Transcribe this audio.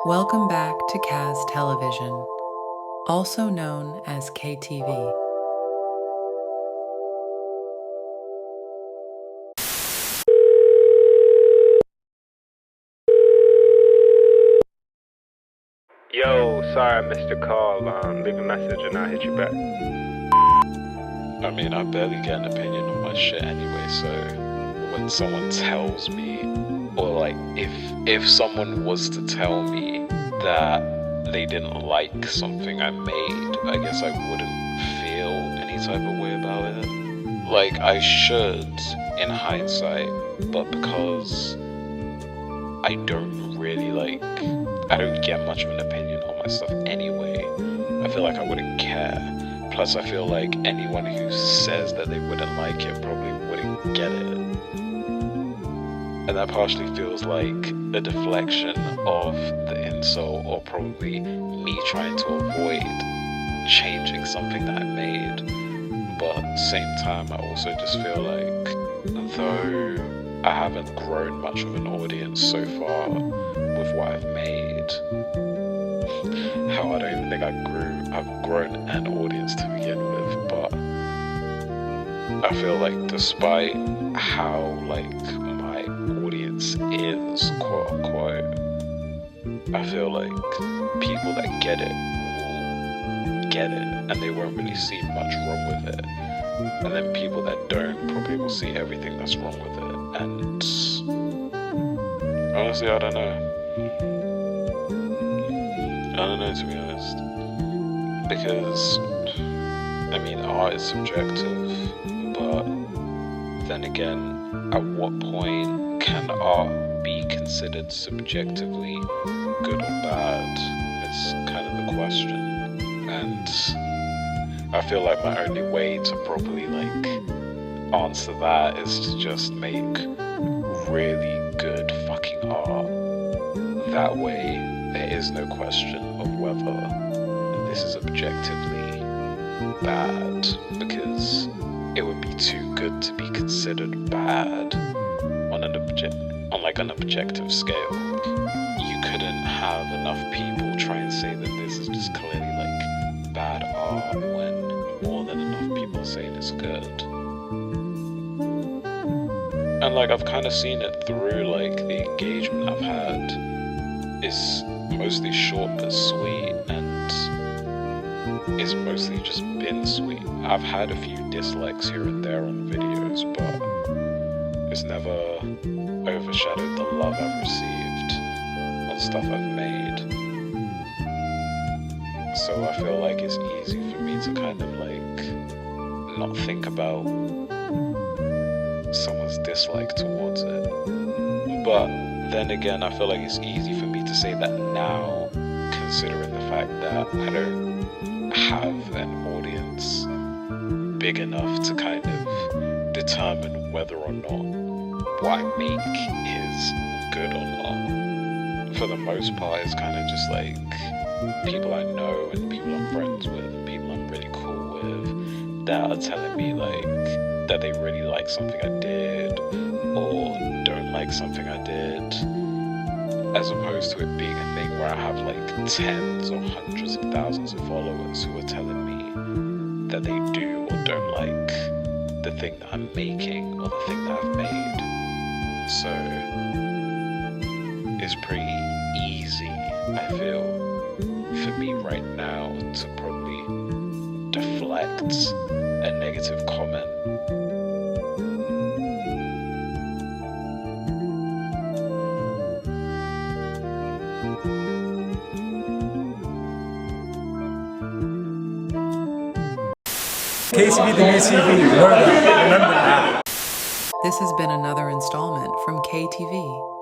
Welcome back to Kaz Television, also known as KTV. Yo, sorry I missed your call. Leave a message and I'll hit you back. I mean, I barely get an opinion on my shit anyway, so when someone tells me, or like if someone was to tell me that they didn't like something I made, I guess I wouldn't feel any type of way about it. Like, I should, in hindsight, but because I don't get much of an opinion on my stuff anyway, I feel like I wouldn't care. Plus, I feel like anyone who says that they wouldn't like it probably wouldn't get it. And that partially feels like a deflection of the insult, or probably me trying to avoid changing something that I made. But at the same time, I also just feel like, though I haven't grown much of an audience so far with what I've made, hell, I don't even think I've grown an audience to begin with, but I feel like despite how like my audience is, quote unquote, I feel like people that get it will get it and they won't really see much wrong with it, and then people that don't probably will see everything that's wrong with it. And honestly, I don't know, to be honest, because I mean, art is subjective, but then again, at what point can art be considered subjectively good or bad? It's kind of the question. And I feel like my only way to properly like answer that is to just make really good fucking art. That way there is no question of whether this is objectively bad, because it would be too good to be considered bad on an objective scale. You couldn't have enough people try and say that this is just clearly like bad art when more than enough people are saying it's good. And like, I've kind of seen it through like the engagement I've had is mostly short but sweet, and it's mostly just been sweet. I've had a few dislikes here and there on videos, but it's never overshadowed the love I've received on stuff I've made. So I feel like it's easy for me to kind of like not think about someone's dislike towards it. But then again, I feel like it's easy for me to say that now, considering the fact that I don't have an audience big enough to kind of determine whether or not what I make is good or not. For the most part, it's kind of just like people I know and people I'm friends with and people I'm really cool with that are telling me like that they really like something I did or don't like something I did, as opposed to it being a thing where I have like tens or hundreds of thousands of followers who are telling me that they do or don't like the thing that I'm making or the thing that I've made. So it's pretty easy, I feel, for me right now to probably deflect a negative comment. KCB, the new TV, remember that. This has been another installment from KTV.